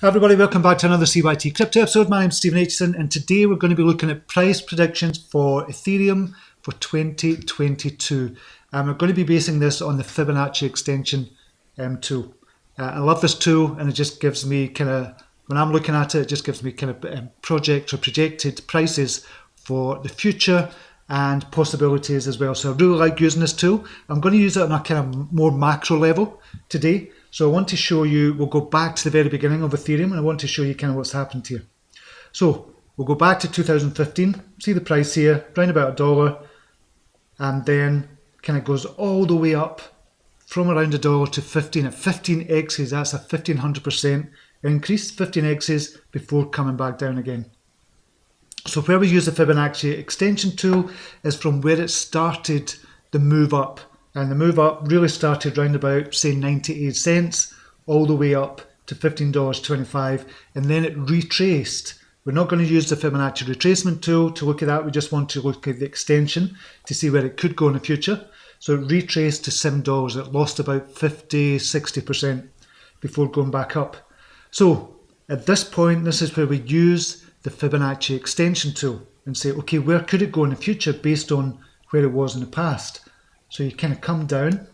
Hi everybody, welcome back to another CYT-Crypto episode. My name's Stephen Aitchison, and today we're going to be looking at price predictions for Ethereum for 2022. We're going to be basing this on the Fibonacci extension tool. I love this tool, and it just gives me when I'm looking at it, it just gives me project or projected prices for the future and possibilities as well. So I really like using this tool. I'm going to use it on a kind of more macro level today. So I want to show you, we'll go back to the very beginning of Ethereum, and I want to show you kind of what's happened here. So we'll go back to 2015, see the price here, around about $1, and then kind of goes all the way up from around $1 to 15 at 15x's. That's a 1500% increase, 15x's before coming back down again. So where we use the Fibonacci extension tool is from where it started the move up. And the move up really started round about, say, 98 cents, all the way up to $15.25. And then it retraced. We're not going to use the Fibonacci retracement tool to look at that. We just want to look at the extension to see where it could go in the future. So it retraced to $7. It lost about 50, 60% before going back up. So at this point, this is where we use the Fibonacci extension tool and say, okay, where could it go in the future based on where it was in the past? So you kind of come down,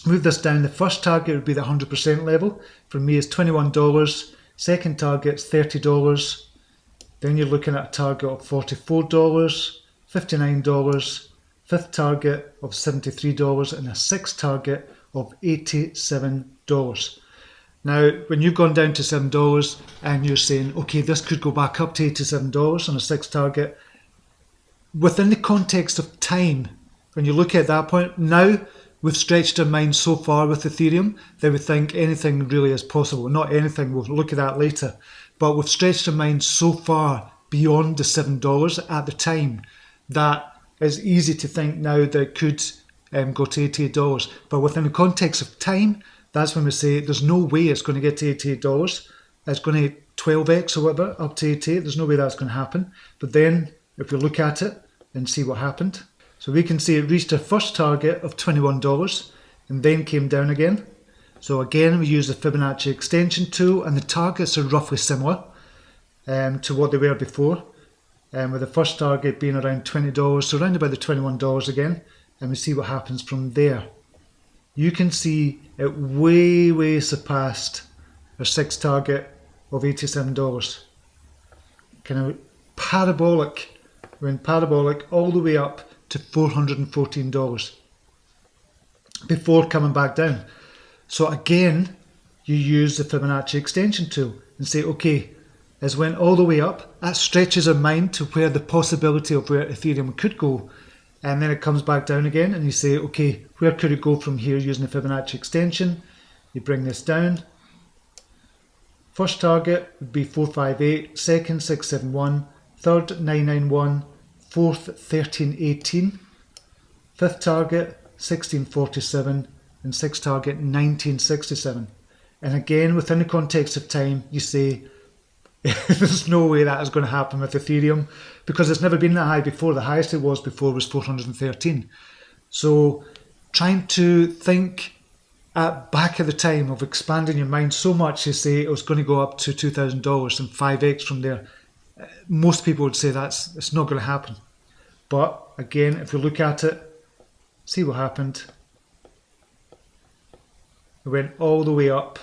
move this down. The first target would be the 100% level. For me, is $21. Second target is $30. Then you're looking at a target of $44, $59, fifth target of $73, and a sixth target of $87. Now, when you've gone down to $7 and you're saying, okay, this could go back up to $87 on a sixth target, within the context of time, when you look at that point, now we've stretched our mind so far with Ethereum that we think anything really is possible. Not anything, we'll look at that later. But we've stretched our mind so far beyond the $7 at the time that it's easy to think now that it could go to $88. But within the context of time, that's when we say there's no way it's going to get to $88. It's going to 12x or whatever, up to 88. There's no way that's going to happen. But then if we look at it and see what happened, so we can see it reached our first target of $21 and then came down again. So again, we use the Fibonacci extension tool, and the targets are roughly similar to what they were before, with the first target being around $20, so around about the $21 again, and we see what happens from there. You can see it way surpassed our sixth target of $87. Kind of parabolic, went parabolic all the way up to $414 before coming back down. So again, you use the Fibonacci extension tool and say, okay, as went all the way up, that stretches our mind to where the possibility of where Ethereum could go. And then it comes back down again and you say, okay, where could it go from here using the Fibonacci extension? You bring this down. First target would be 458, second 671, third 991, fourth 1318, fifth target 1647, and sixth target 1967. And again, within the context of time, you say there's no way that is going to happen with Ethereum because it's never been that high before. The highest it was before was 413. So trying to think back at the time of expanding your mind so much to say it was going to go up to $2,000 and 5x from there. Most people would say it's not going to happen. But again, if we look at it, see what happened. It went all the way up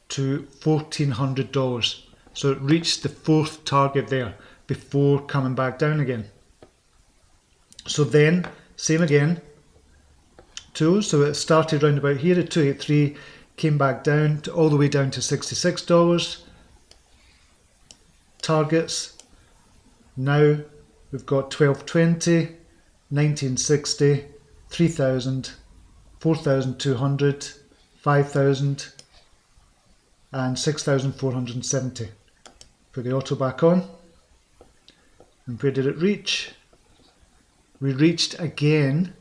to $1,400. So it reached the fourth target there before coming back down again. So then, same again, tools. So it started round about here at 283, came back down to all the way down to $66. Targets. Now we've got 1220, 1960, 3000, 4200, 5000, and 6470. Put the auto back on. And where did it reach? We reached again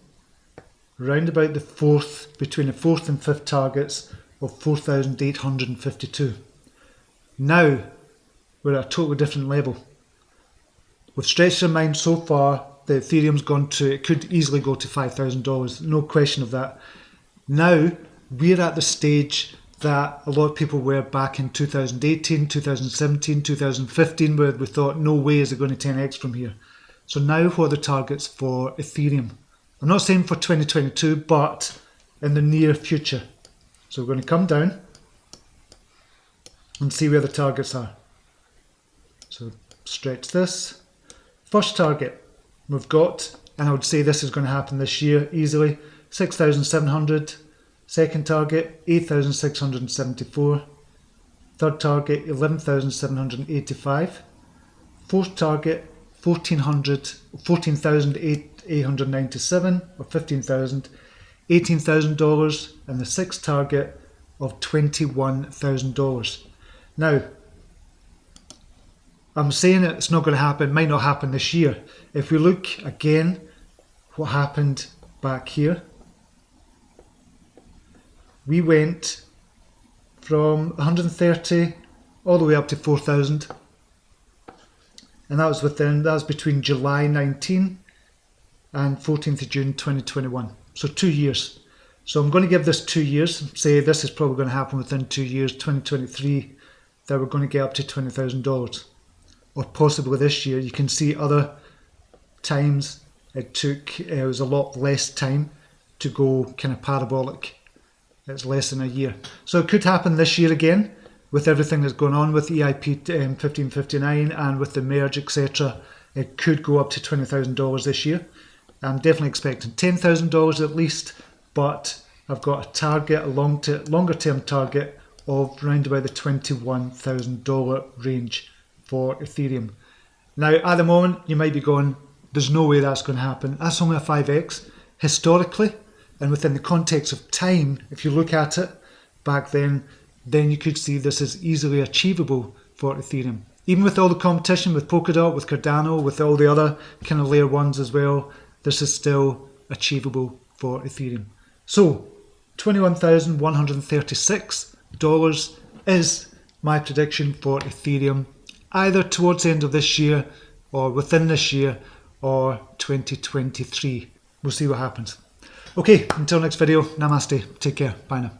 round about the fourth, between the fourth and fifth targets of 4,852. Now we're at a totally different level. We've stretched our mind so far that Ethereum's gone to, it could easily go to $5,000, no question of that. Now we're at the stage that a lot of people were back in 2018, 2017, 2015, where we thought, no way is it going to 10x from here. So now what are the targets for Ethereum? I'm not saying for 2022, but in the near future. So we're going to come down and see where the targets are. So stretch this. First target we've got, and I would say this is going to happen this year easily, 6,700. Second target, 8,674. Third target, 11,785. Fourth target, 14,897 or 15,000. $18,000, and the sixth target of $21,000. Now, I'm saying it's not going to happen, might not happen this year. If we look again, what happened back here, we went from 130 all the way up to 4,000, and that was between July 19 and 14th of June 2021. So 2 years. So I'm going to give this 2 years, say this is probably going to happen within 2 years, 2023, that we're going to get up to $20,000. Or possibly this year. You can see other times it was a lot less time to go kind of parabolic. It's less than a year. So it could happen this year again with everything that's going on with EIP 1559 and with the merge, etc. It could go up to $20,000 this year. I'm definitely expecting $10,000 at least, but I've got a target, a longer term target of around about the $21,000 range for Ethereum. Now, at the moment, you might be going, there's no way that's going to happen. That's only a 5x. Historically, and within the context of time, if you look at it back then you could see this is easily achievable for Ethereum. Even with all the competition with Polkadot, with Cardano, with all the other kind of layer ones as well, this is still achievable for Ethereum. So, $21,136 is my prediction for Ethereum, either towards the end of this year, or within this year, or 2023. We'll see what happens. Okay, until next video, namaste, take care, bye now.